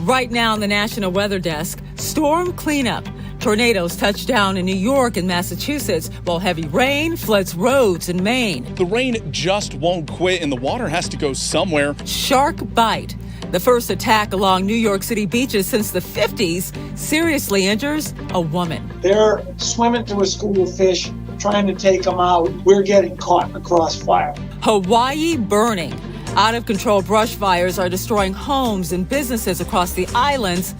Right now on the National Weather Desk, storm cleanup. Tornadoes touch down in New York and Massachusetts, while heavy rain floods roads in Maine. The rain just won't quit and the water has to go somewhere. Shark bite. The first attack along New York City beaches since the 50s seriously injures a woman. They're swimming through a school of fish, trying to take them out. We're getting caught in the crossfire. Hawaii burning. Out-of-control brush fires are destroying homes and businesses across the islands.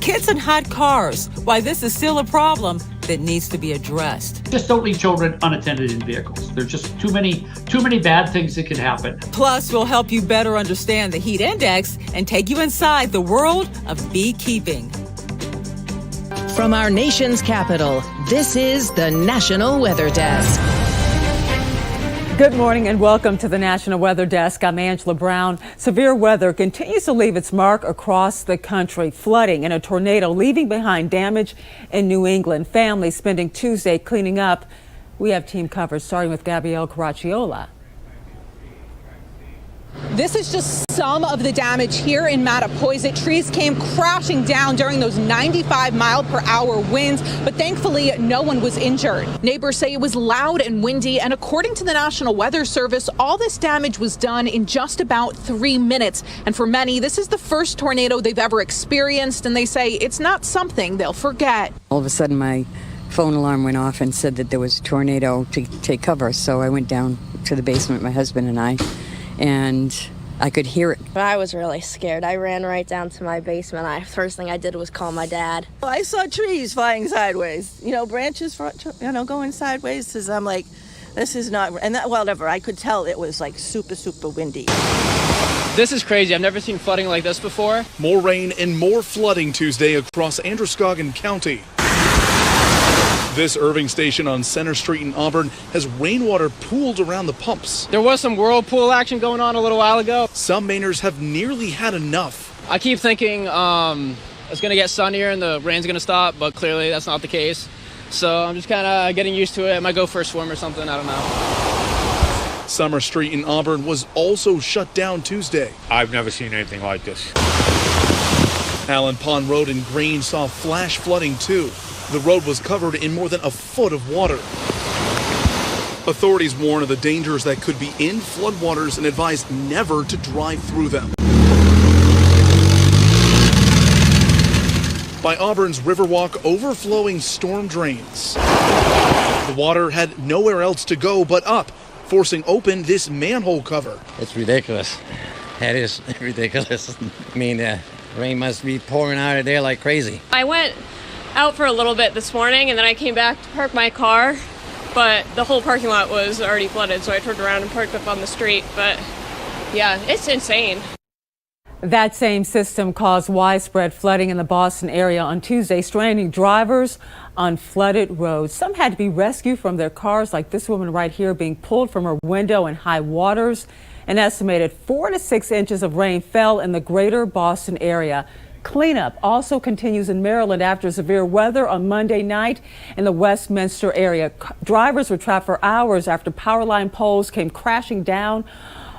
Kids in hot cars. Why this is still a problem that needs to be addressed. Just don't leave children unattended in vehicles. There's just too many bad things that could happen. Plus, we'll help you better understand the heat index and take you inside the world of beekeeping. From our nation's capital, this is the National Weather Desk. Good morning and welcome to the National Weather Desk. I'm Angela Brown. Severe weather continues to leave its mark across the country. Flooding and a tornado leaving behind damage in New England. Families spending Tuesday cleaning up. We have team coverage starting with Gabrielle Caracciolo. This is just some of the damage here in Mattapoisett. Trees came crashing down during those 95-mile-per-hour winds, but thankfully no one was injured. Neighbors say it was loud and windy, and according to the National Weather Service, all this damage was done in just about 3 minutes. And for many, this is the first tornado they've ever experienced, and they say it's not something they'll forget. All of a sudden, my phone alarm went off and said that there was a tornado to take cover, so I went down to the basement, my husband and I, and I could hear it. I was really scared. I ran right down to my basement. First thing I did was call my dad. I saw trees flying sideways, branches, going sideways. Because I'm like, this is not, and that, whatever. I could tell it was like super, super windy. This is crazy. I've never seen flooding like this before. More rain and more flooding Tuesday across Androscoggin County. This Irving station on Center Street in Auburn has rainwater pooled around the pumps. There was some whirlpool action going on a little while ago. Some Mainers have nearly had enough. I keep thinking it's going to get sunnier and the rain's going to stop, but clearly that's not the case. So I'm just kind of getting used to it. I might go for a swim or something. I don't know. Summer Street in Auburn was also shut down Tuesday. I've never seen anything like this. Allen Pond Road in Grange saw flash flooding too. The road was covered in more than a foot of water. Authorities warn of the dangers that could be in floodwaters and advise never to drive through them. By Auburn's Riverwalk, overflowing storm drains. The water had nowhere else to go but up, forcing open this manhole cover. It's ridiculous. That is ridiculous. I mean, rain must be pouring out of there like crazy. I went out for a little bit this morning and then I came back to park my car, but the whole parking lot was already flooded, so I turned around and parked up on the street. But yeah, it's insane. That same system caused widespread flooding in the Boston area on Tuesday, stranding drivers on flooded roads. Some had to be rescued from their cars, like this woman right here being pulled from her window in high waters. An estimated 4 to 6 inches of rain fell in the greater Boston area. Cleanup also continues in Maryland after severe weather on Monday night in the Westminster area. Drivers were trapped for hours after power line poles came crashing down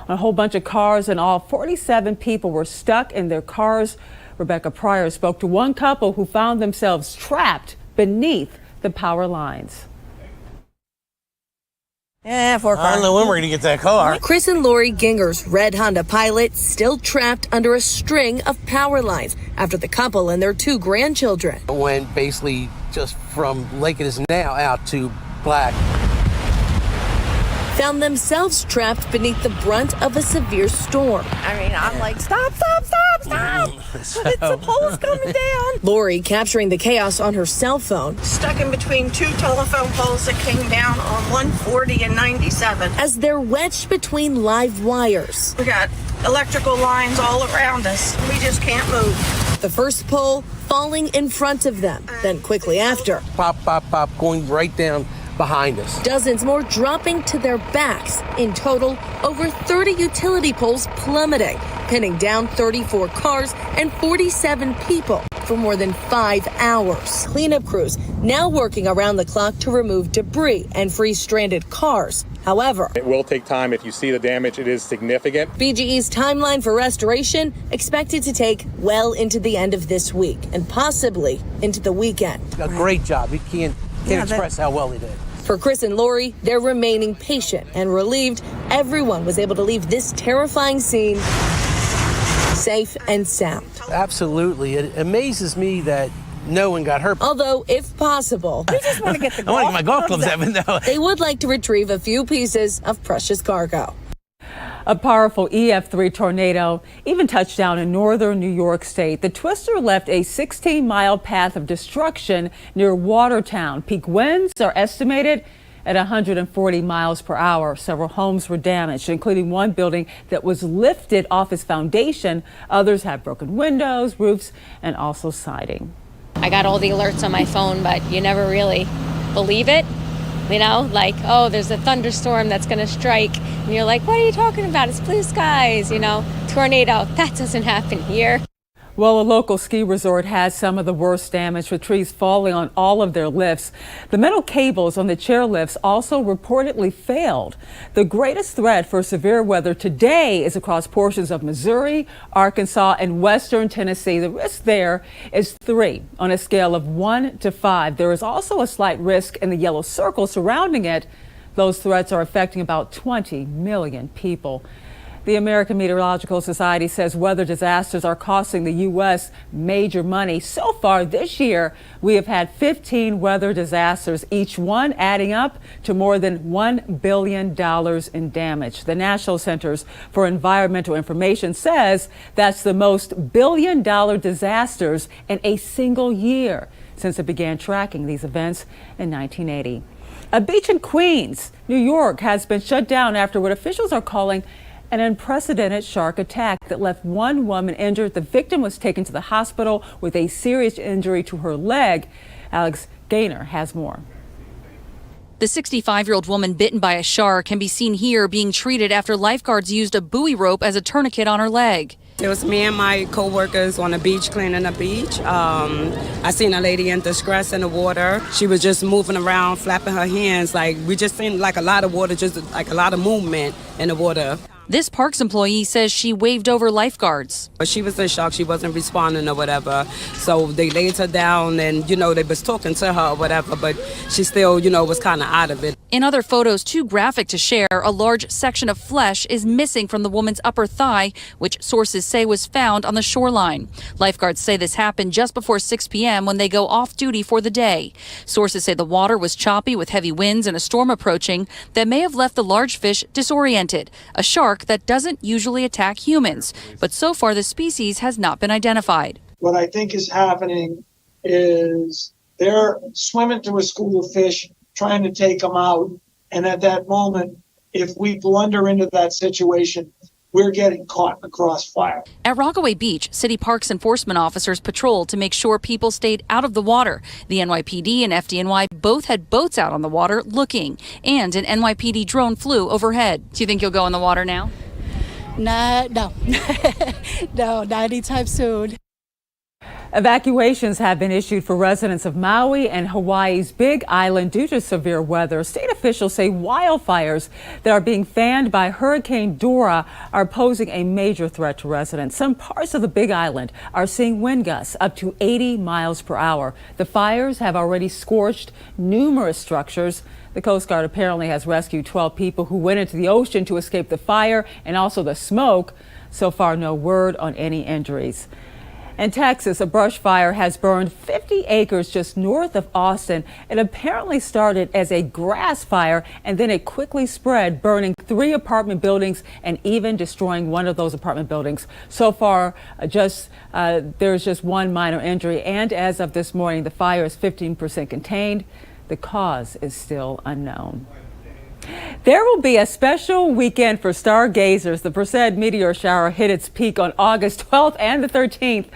on a whole bunch of cars, and all 47 people were stuck in their cars. Rebecca Pryor spoke to one couple who found themselves trapped beneath the power lines. I don't know when we're going to get that car. Chris and Lori Ginger's red Honda Pilot still trapped under a string of power lines after the couple and their 2 grandchildren Went basically just from like it is now out to black. found themselves trapped beneath the brunt of a severe storm. I mean, I'm like, stop. The pole's coming down. Lori capturing the chaos on her cell phone. Stuck in between 2 telephone poles that came down on 140 and 97. As they're wedged between live wires. We got electrical lines all around us. We just can't move. The first pole falling in front of them, then quickly after. Pop, going right down behind us. Dozens more dropping to their backs. In total, over 30 utility poles plummeting, pinning down 34 cars and 47 people for more than 5 hours. Cleanup crews now working around the clock to remove debris and free stranded cars However, it will take time. If you see the damage, it is significant. BGE's timeline for restoration expected to take well into the end of this week and possibly into the weekend. A great job. You can't express how well they did. For Chris and Lori, they're remaining patient and relieved everyone was able to leave this terrifying scene safe and sound. Absolutely. It amazes me that no one got hurt. Although, if possible, we just want to get the I want to get my golf clubs out, but no. They would like to retrieve a few pieces of precious cargo. A powerful EF3 tornado even touched down in northern New York State. The twister left a 16-mile path of destruction near Watertown. Peak winds are estimated at 140 miles per hour. Several homes were damaged, including one building that was lifted off its foundation. Others have broken windows, roofs, and also siding. I got all the alerts on my phone, but you never really believe it. You know, like, oh, there's a thunderstorm that's going to strike. And you're like, what are you talking about? It's blue skies, you know, tornado. That doesn't happen here. Well, a local ski resort has some of the worst damage, with trees falling on all of their lifts. The metal cables on the chairlifts also reportedly failed. The greatest threat for severe weather today is across portions of Missouri, Arkansas, and western Tennessee. The risk there is 3 on a scale of 1 to 5. There is also a slight risk in the yellow circle surrounding it. Those threats are affecting about 20 million people. The American Meteorological Society says weather disasters are costing the U.S. major money. So far this year, we have had 15 weather disasters, each one adding up to more than $1 billion in damage. The National Centers for Environmental Information says that's the most billion-dollar disasters in a single year since it began tracking these events in 1980. A beach in Queens, New York, has been shut down after what officials are calling an unprecedented shark attack that left one woman injured. The victim was taken to the hospital with a serious injury to her leg. Alex Gaynor has more. The 65-year-old woman bitten by a shark can be seen here being treated after lifeguards used a buoy rope as a tourniquet on her leg. It was me and my co-workers on the beach cleaning the beach. I seen a lady in distress in the water. She was just moving around, flapping her hands. Like, we just seen like a lot of water, just like a lot of movement in the water. This parks employee says she waved over lifeguards. She was in shock. She wasn't responding or whatever. So they laid her down and, you know, they was talking to her or whatever, but she still, you know, was kind of out of it. In other photos too graphic to share, a large section of flesh is missing from the woman's upper thigh, which sources say was found on the shoreline. Lifeguards say this happened just before 6 p.m. when they go off duty for the day. Sources say the water was choppy with heavy winds and a storm approaching that may have left the large fish disoriented. A shark that doesn't usually attack humans, but so far the species has not been identified. What I think is happening is they're swimming to a school of fish, trying to take them out. And at that moment, if we blunder into that situation, we're getting caught in the crossfire. At Rockaway Beach, city parks enforcement officers patrolled to make sure people stayed out of the water. The NYPD and FDNY both had boats out on the water looking, and an NYPD drone flew overhead. Do you think you'll go in the water now? No, no, not anytime soon. Evacuations have been issued for residents of Maui and Hawaii's Big Island due to severe weather. State officials say wildfires that are being fanned by Hurricane Dora are posing a major threat to residents. Some parts of the Big Island are seeing wind gusts up to 80 miles per hour. The fires have already scorched numerous structures. The Coast Guard apparently has rescued 12 people who went into the ocean to escape the fire and also the smoke. So far, no word on any injuries. In Texas, a brush fire has burned 50 acres just north of Austin. It apparently started as a grass fire and then it quickly spread, burning 3 apartment buildings and even destroying one of those apartment buildings. So far, there's just one minor injury, and as of this morning, the fire is 15% contained. The cause is still unknown. There will be a special weekend for stargazers. The Perseid meteor shower hit its peak on August 12th and the 13th.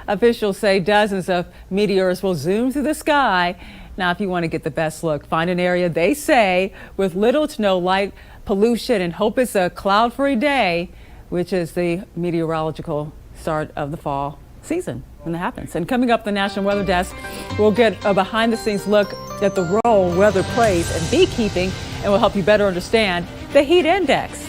Officials say dozens of meteors will zoom through the sky. Now, if you want to get the best look, find an area, they say, with little to no light pollution and hope it's a cloud-free day, which is the meteorological start of the fall season when that happens. And coming up, the National Weather Desk, we'll get a behind-the-scenes look at the role weather plays in beekeeping and will help you better understand the heat index.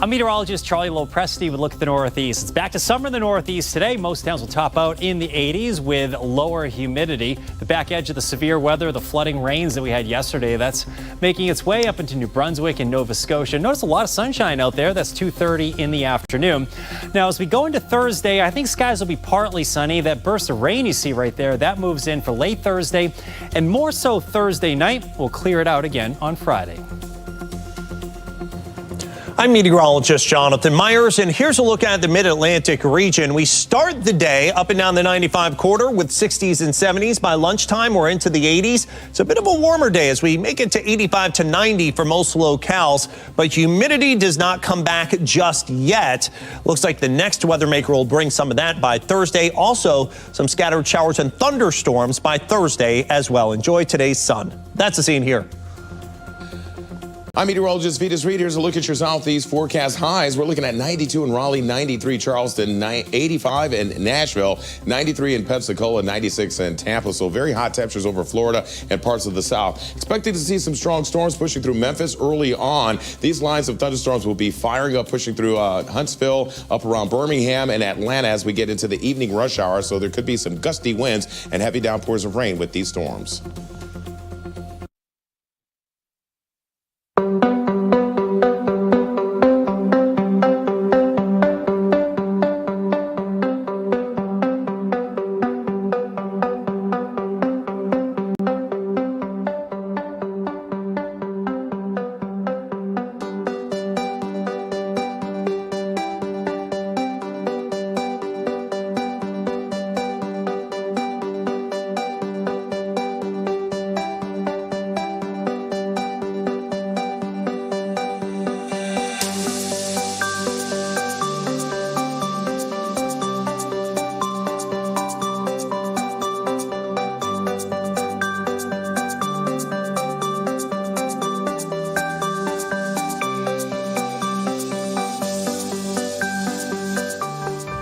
I'm meteorologist Charlie Lopresti with a look at the Northeast. It's back to summer in the Northeast today. Most towns will top out in the 80s with lower humidity. The back edge of the severe weather, the flooding rains that we had yesterday, that's making its way up into New Brunswick and Nova Scotia. Notice a lot of sunshine out there. That's 2:30 in the afternoon. Now, as we go into Thursday, I think skies will be partly sunny. That burst of rain you see right there, that moves in for late Thursday, and more so Thursday night. We'll clear it out again on Friday. I'm meteorologist Jonathan Myers, and here's a look at the Mid-Atlantic region. We start the day up and down the 95 corridor with 60s and 70s. By lunchtime, we're into the 80s. It's a bit of a warmer day as we make it to 85 to 90 for most locales, but humidity does not come back just yet. Looks like the next weather maker will bring some of that by Thursday. Also, some scattered showers and thunderstorms by Thursday as well. Enjoy today's sun. That's the scene here. I'm meteorologist Vitas Reed. Here's a look at your southeast forecast highs. We're looking at 92 in Raleigh, 93 Charleston, 85 in Nashville, 93 in Pensacola, 96 in Tampa. So very hot temperatures over Florida and parts of the South. Expecting to see some strong storms pushing through Memphis early on. These lines of thunderstorms will be firing up, pushing through Huntsville, up around Birmingham and Atlanta as we get into the evening rush hour. So there could be some gusty winds and heavy downpours of rain with these storms.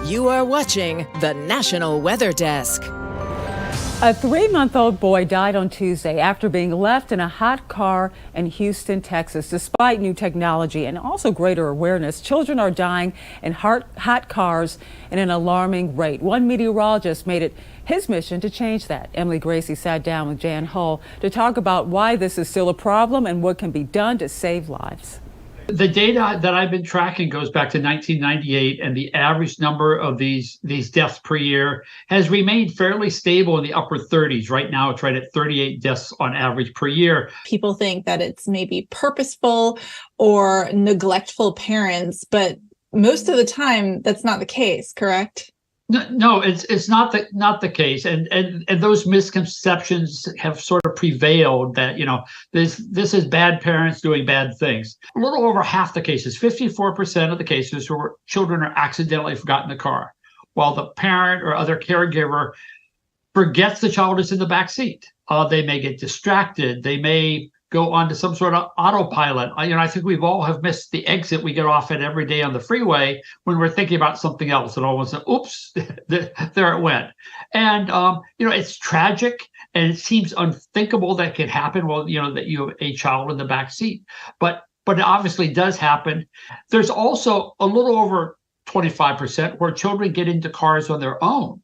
You are watching the National Weather Desk. A 3-month-old boy died on Tuesday after being left in a hot car in Houston, Texas. Despite new technology and also greater awareness, children are dying in hot cars at an alarming rate. One meteorologist made it his mission to change that. Emily Gracie sat down with Jan Hull to talk about why this is still a problem and what can be done to save lives. The data that I've been tracking goes back to 1998, and the average number of these deaths per year has remained fairly stable in the upper 30s. Right now, it's right at 38 deaths on average per year. People think that it's maybe purposeful or neglectful parents, but most of the time, that's not the case, correct? No, it's not the case, and those misconceptions have sort of prevailed that this is bad parents doing bad things. A little over half the cases, 54% of the cases, where children are accidentally forgotten in the car, while the parent or other caregiver forgets the child is in the back seat. They may get distracted. They may go onto some sort of autopilot. I think we've all have missed the exit we get off at every day on the freeway when we're thinking about something else, and all of a sudden, oops, there it went. And it's tragic, and it seems unthinkable that could happen. Well, that you have a child in the back seat, but it obviously does happen. There's also a little over 25% where children get into cars on their own.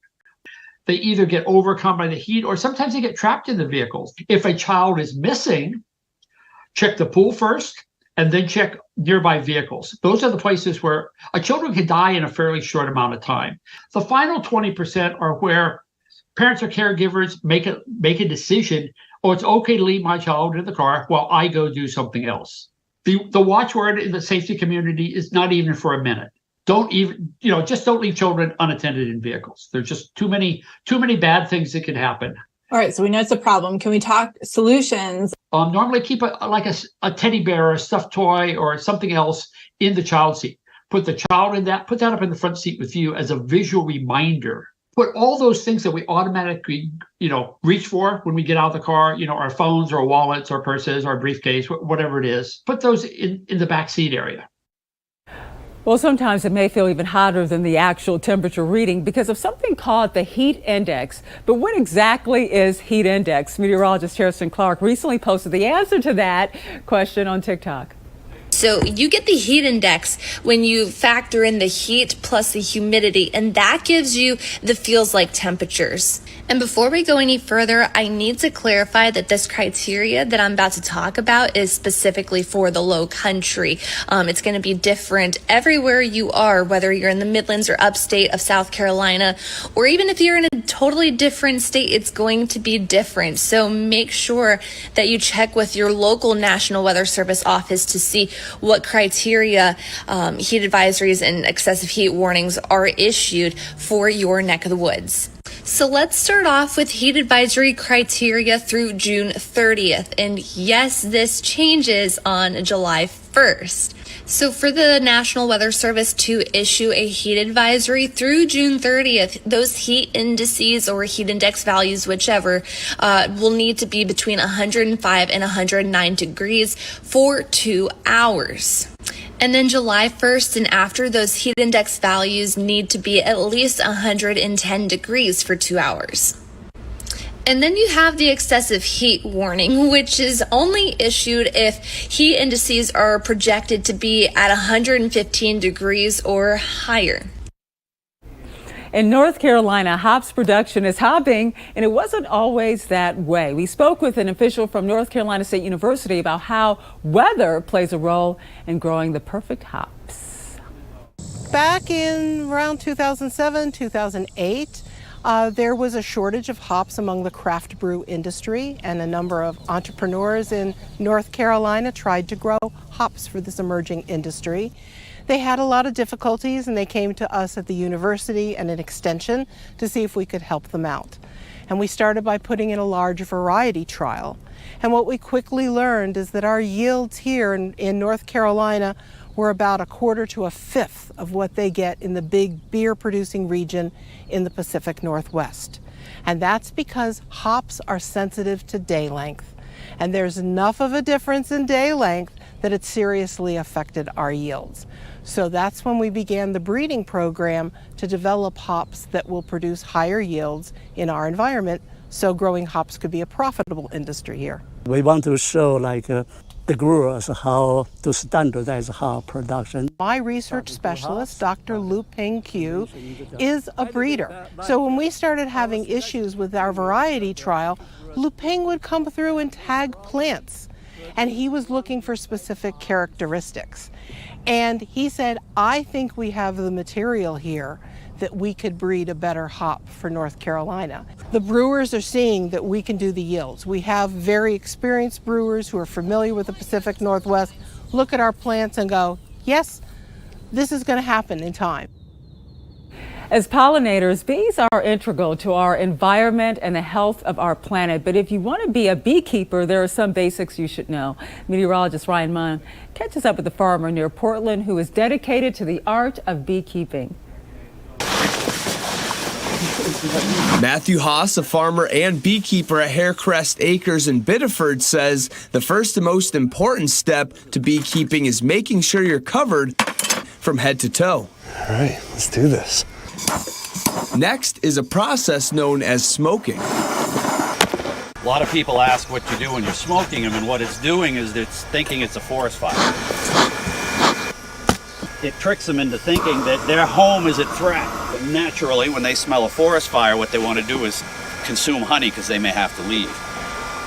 They either get overcome by the heat, or sometimes they get trapped in the vehicles. If a child is missing, check the pool first, and then check nearby vehicles. Those are the places where children can die in a fairly short amount of time. The final 20% are where parents or caregivers make a decision, oh, it's okay to leave my child in the car while I go do something else. The watchword in the safety community is not even for a minute. Don't leave children unattended in vehicles. There's just too many bad things that can happen. All right, so we know it's a problem. Can we talk solutions? Normally keep a teddy bear or a stuffed toy or something else in the child seat. Put the child in that, put that up in the front seat with you as a visual reminder But all those things that we automatically, reach for when we get out of the car, our phones or wallets or purses or briefcase, whatever it is, put those in the back seat area. Well, sometimes it may feel even hotter than the actual temperature reading because of something called the heat index. But what exactly is heat index? Meteorologist Harrison Clark recently posted the answer to that question on TikTok. So you get the heat index when you factor in the heat plus the humidity, and that gives you the feels like temperatures. And before we go any further, I need to clarify that this criteria that I'm about to talk about is specifically for the low country. It's going to be different everywhere you are, whether you're in the Midlands or upstate of South Carolina, or even if you're in a totally different state, it's going to be different. So make sure that you check with your local National Weather Service office to see what criteria heat advisories and excessive heat warnings are issued for your neck of the woods. So let's start off with heat advisory criteria through June 30th. And yes, this changes on July 1st. So for the National Weather Service to issue a heat advisory through June 30th, those heat indices or heat index values, whichever, will need to be between 105 and 109 degrees for 2 hours. And then July 1st and after, those heat index values need to be at least 110 degrees for 2 hours. And then you have the excessive heat warning, which is only issued if heat indices are projected to be at 115 degrees or higher. In North Carolina, hops production is hopping, and it wasn't always that way. We spoke with an official from North Carolina State University about how weather plays a role in growing the perfect hops. Back in around 2007, 2008, there was a shortage of hops among the craft brew industry, and a number of entrepreneurs in North Carolina tried to grow hops for this emerging industry. They had a lot of difficulties, and they came to us at the university and an extension to see if we could help them out. And we started by putting in a large variety trial. And what we quickly learned is that our yields here in North Carolina were about a quarter to a fifth of what they get in the big beer producing region in the Pacific Northwest. And that's because hops are sensitive to day length. And there's enough of a difference in day length that it seriously affected our yields. So that's when we began the breeding program to develop hops that will produce higher yields in our environment, so growing hops could be a profitable industry here. We want to show the growers how to standardize hop production. My research specialist, Dr. Lu Peng Q, is a breeder. So when we started having issues with our variety trial, Lu Peng would come through and tag plants, and he was looking for specific characteristics. And he said, I think we have the material here that we could breed a better hop for North Carolina. The brewers are seeing that we can do the yields. We have very experienced brewers who are familiar with the Pacific Northwest, look at our plants and go, yes, this is going to happen in time. As pollinators, bees are integral to our environment and the health of our planet. But if you want to be a beekeeper, there are some basics you should know. Meteorologist Ryan Munn catches up with a farmer near Portland who is dedicated to the art of beekeeping. Matthew Haas, a farmer and beekeeper at Haircrest Acres in Biddeford, says the first and most important step to beekeeping is making sure you're covered from head to toe. All right, let's do this. Next is a process known as smoking. A lot of people ask what you do when you're smoking them, and what it's doing is it's thinking it's a forest fire. It tricks them into thinking that their home is at threat. But naturally, when they smell a forest fire, what they want to do is consume honey because they may have to leave.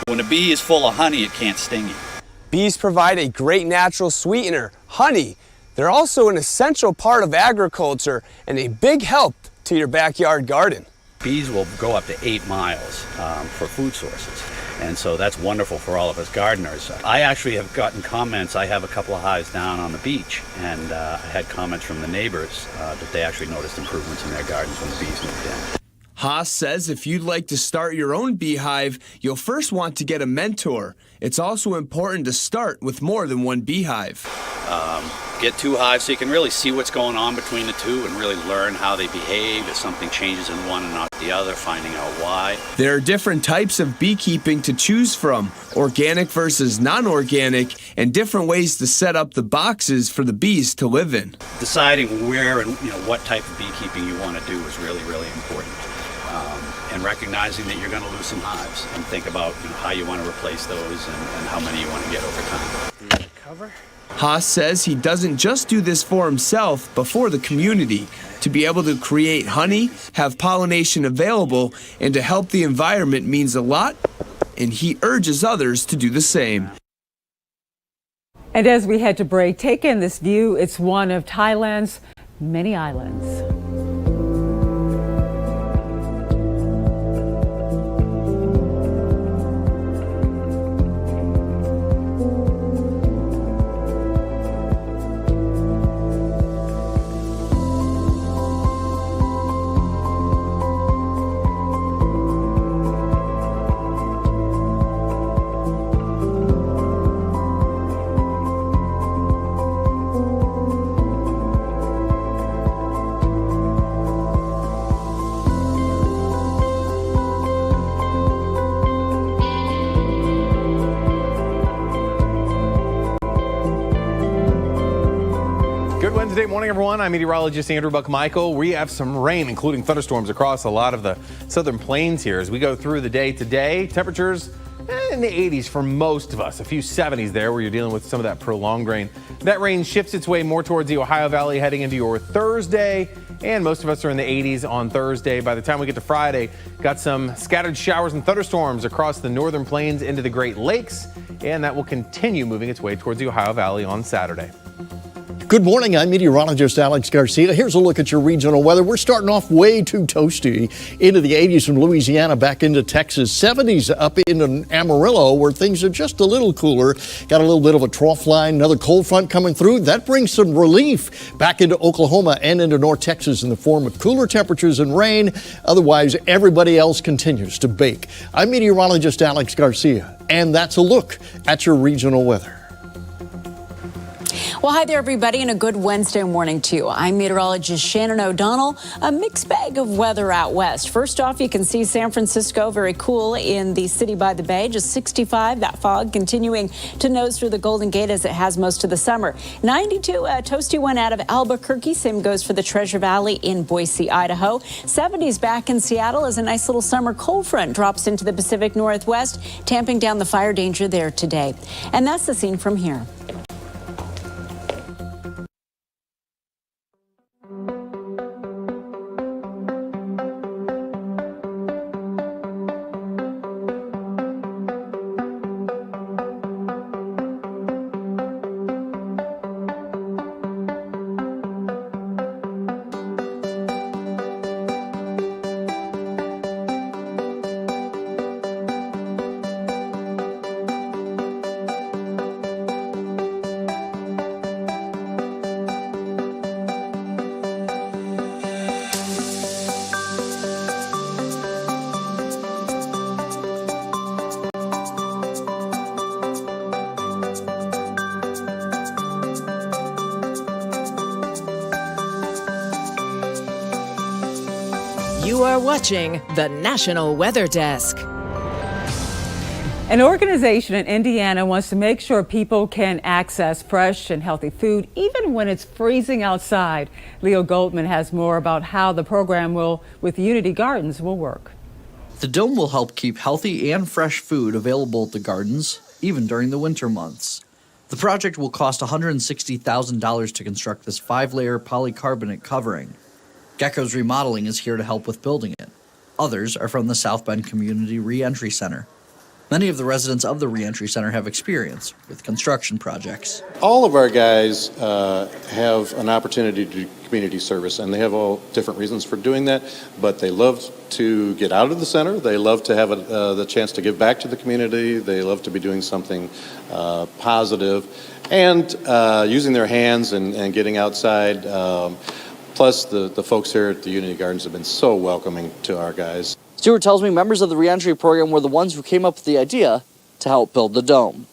When a bee is full of honey, it can't sting you. Bees provide a great natural sweetener, honey. They're also an essential part of agriculture and a big help to your backyard garden. Bees will go up to 8 miles for food sources. And so that's wonderful for all of us gardeners. I actually have gotten comments. I have a couple of hives down on the beach, and I had comments from the neighbors that they actually noticed improvements in their gardens when the bees moved in. Haas says if you'd like to start your own beehive, you'll first want to get a mentor. It's also important to start with more than one beehive. Get 2 hives so you can really see what's going on between the two and really learn how they behave. If something changes in one and not the other, finding out why. There are different types of beekeeping to choose from, organic versus non-organic, and different ways to set up the boxes for the bees to live in. Deciding where and what type of beekeeping you want to do is really, really important. And recognizing that you're going to lose some hives, and think about how you want to replace those and how many you want to get over time. Cover. Haas says he doesn't just do this for himself, but for the community, to be able to create honey, have pollination available, and to help the environment means a lot, and he urges others to do the same. And as we head to break, take in this view. It's one of Thailand's many islands. Wednesday morning, everyone. I'm meteorologist Andrew Buckmichael. We have some rain, including thunderstorms, across a lot of the southern plains here. As we go through the day today, temperatures in the 80s for most of us. A few 70s there where you're dealing with some of that prolonged rain. That rain shifts its way more towards the Ohio Valley heading into your Thursday. And most of us are in the 80s on Thursday. By the time we get to Friday, got some scattered showers and thunderstorms across the northern plains into the Great Lakes. And that will continue moving its way towards the Ohio Valley on Saturday. Good morning, I'm meteorologist Alex Garcia. Here's a look at your regional weather. We're starting off way too toasty into the 80s from Louisiana back into Texas. 70s up into Amarillo where things are just a little cooler. Got a little bit of a trough line, another cold front coming through. That brings some relief back into Oklahoma and into North Texas in the form of cooler temperatures and rain. Otherwise, everybody else continues to bake. I'm meteorologist Alex Garcia, and that's a look at your regional weather. Well, hi there, everybody, and a good Wednesday morning to you. I'm meteorologist Shannon O'Donnell. A mixed bag of weather out west. First off, you can see San Francisco very cool in the city by the bay, just 65. That fog continuing to nose through the Golden Gate as it has most of the summer. 92, a toasty one out of Albuquerque. Same goes for the Treasure Valley in Boise, Idaho. 70s back in Seattle as a nice little summer cold front drops into the Pacific Northwest, tamping down the fire danger there today. And that's the scene from here. You are watching the National Weather Desk. An organization in Indiana wants to make sure people can access fresh and healthy food even when it's freezing outside. Leo Goldman has more about how the program with Unity Gardens will work. The dome will help keep healthy and fresh food available at the gardens, even during the winter months. The project will cost $160,000 to construct this 5-layer polycarbonate covering. Gecko's Remodeling is here to help with building it. Others are from the South Bend Community Reentry Center. Many of the residents of the Reentry Center have experience with construction projects. All of our guys have an opportunity to do community service, and they have all different reasons for doing that, but they love to get out of the center. They love to have the chance to give back to the community. They love to be doing something positive and using their hands and getting outside. Plus, the folks here at the Unity Gardens have been so welcoming to our guys. Stewart tells me members of the reentry program were the ones who came up with the idea to help build the dome.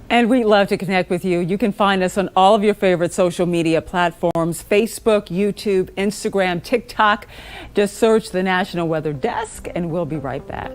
And we'd love to connect with you. You can find us on all of your favorite social media platforms: Facebook, YouTube, Instagram, TikTok. Just search the National Weather Desk, and we'll be right back.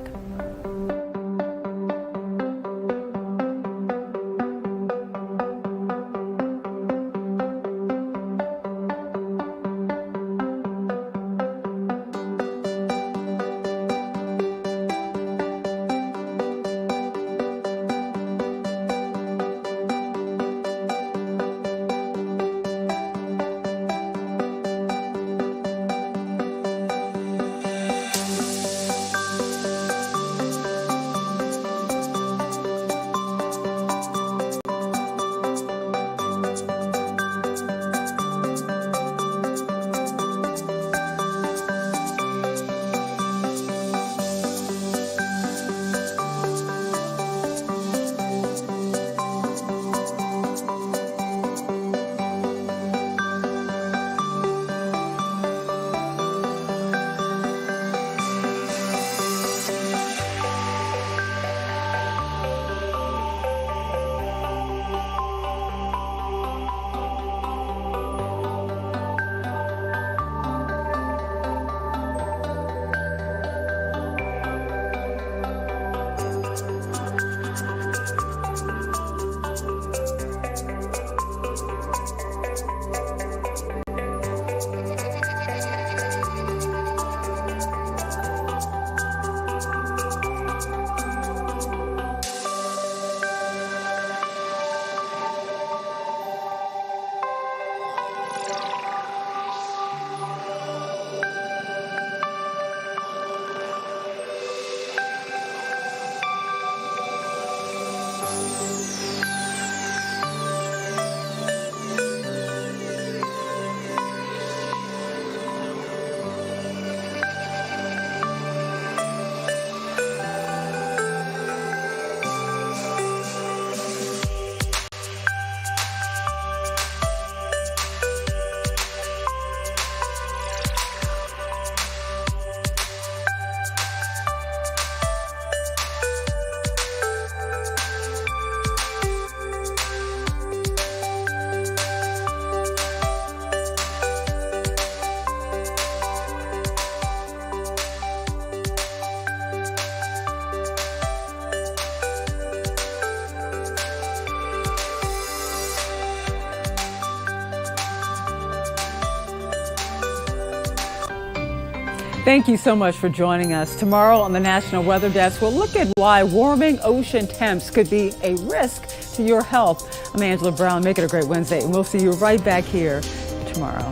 Thank you so much for joining us. Tomorrow on the National Weather Desk, we'll look at why warming ocean temps could be a risk to your health. I'm Angela Brown. Make it a great Wednesday, and we'll see you right back here tomorrow.